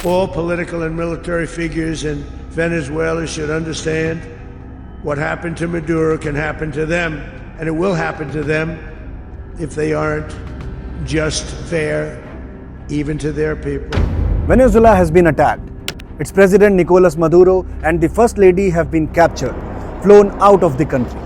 All political and military figures in Venezuela should understand what happened to Maduro can happen to them, and it will happen to them if they aren't just, fair, even to their people. Venezuela has been attacked. Its president Nicolas Maduro and the first lady have been captured, flown out of the country.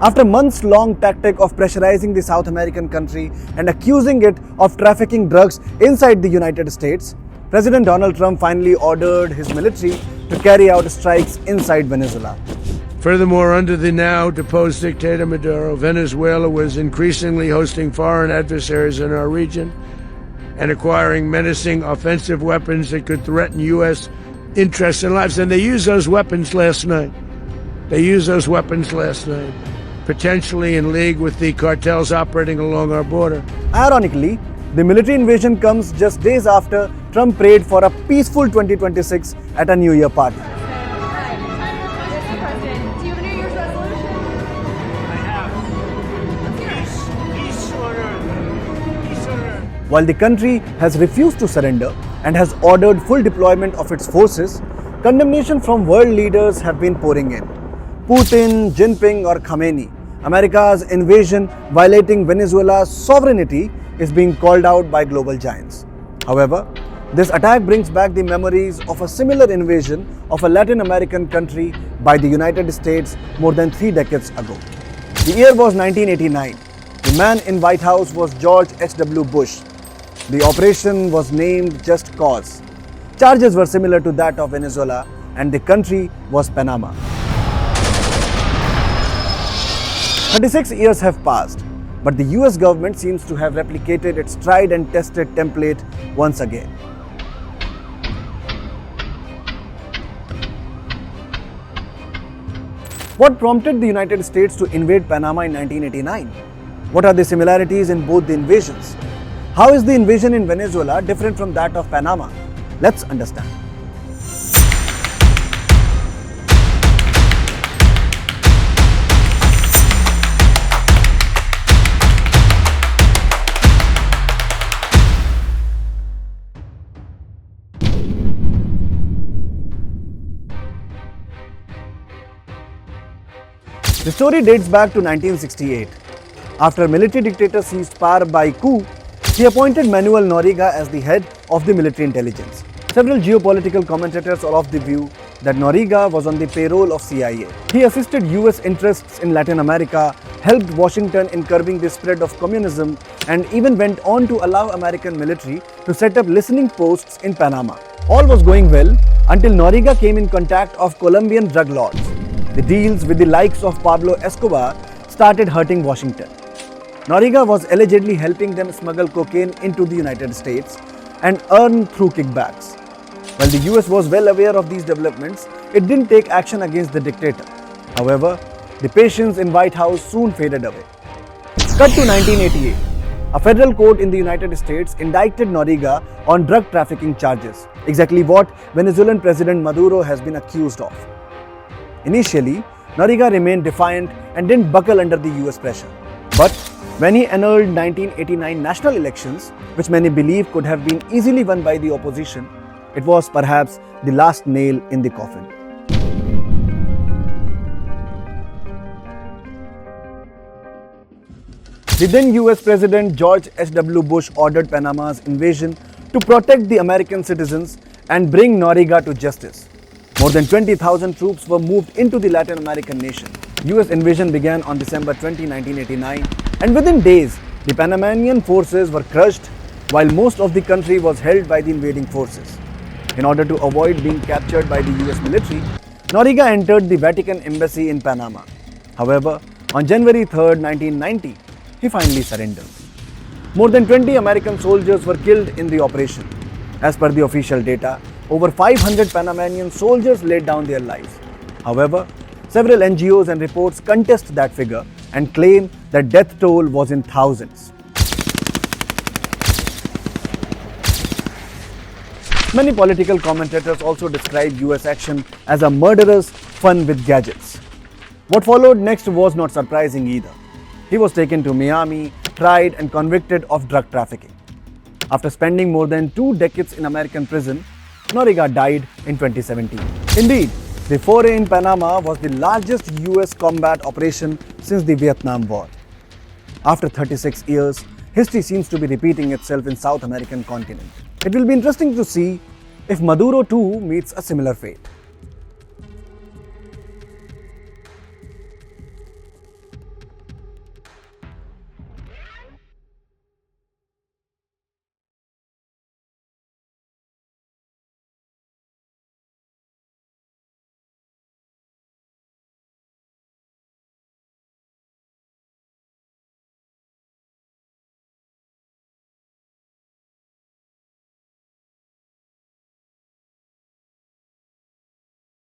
After months-long tactic of pressurizing the South American country and accusing it of trafficking drugs inside the United States, President Donald Trump finally ordered his military to carry out strikes inside Venezuela. Furthermore, under the now deposed dictator Maduro, Venezuela was increasingly hosting foreign adversaries in our region and acquiring menacing offensive weapons that could threaten U.S. interests and lives. And they used those weapons last night. Potentially in league with the cartels operating along our border. Ironically, the military invasion comes just days after Trump prayed for a peaceful 2026 at a New Year party. While the country has refused to surrender and has ordered full deployment of its forces, condemnation from world leaders have been pouring in. Putin, Jinping or Khamenei, America's invasion violating Venezuela's sovereignty is being called out by global giants. However, this attack brings back the memories of a similar invasion of a Latin American country by the United States more than 3 decades ago. The year was 1989. The man in White House was George H.W. Bush. The operation was named Just Cause. Charges were similar to that of Venezuela, and the country was Panama. 36 years have passed, but the US government seems to have replicated its tried and tested template once again. What prompted the United States to invade Panama in 1989? What are the similarities in both the invasions? How is the invasion in Venezuela different from that of Panama? Let's understand. The story dates back to 1968. After military dictator seized power by coup, he appointed Manuel Noreiga as the head of the military intelligence. Several geopolitical commentators are of the view that Noriega was on the payroll of CIA. He assisted US interests in Latin America, helped Washington in curbing the spread of communism, and even went on to allow American military to set up listening posts in Panama. All was going well until Noriega came in contact of Colombian drug lords. The deals with the likes of Pablo Escobar started hurting Washington. Noriega was allegedly helping them smuggle cocaine into the United States and earn through kickbacks. While the US was well aware of these developments, it didn't take action against the dictator. However, the patience in White House soon faded away. Cut to 1988. A federal court in the United States indicted Noriega on drug trafficking charges, exactly what Venezuelan President Maduro has been accused of. Initially, Noriega remained defiant and didn't buckle under the US pressure. But when he annulled 1989 national elections, which many believe could have been easily won by the opposition, it was perhaps the last nail in the coffin. The then US President George H.W. Bush ordered Panama's invasion to protect the American citizens and bring Noriega to justice. More than 20,000 troops were moved into the Latin American nation. US invasion began on December 20, 1989, and within days, the Panamanian forces were crushed while most of the country was held by the invading forces. In order to avoid being captured by the US military, Noriega entered the Vatican embassy in Panama. However, on January 3, 1990, he finally surrendered. More than 20 American soldiers were killed in the operation. As per the official data, over 500 Panamanian soldiers laid down their lives. However, several NGOs and reports contest that figure and claim that death toll was in thousands. Many political commentators also describe US action as a murderous fun with gadgets. What followed next was not surprising either. He was taken to Miami, tried and convicted of drug trafficking. After spending more than 2 decades in American prison, Noriega died in 2017. Indeed, the foray in Panama was the largest US combat operation since the Vietnam War. After 36 years, history seems to be repeating itself in South American continent. It will be interesting to see if Maduro too meets a similar fate.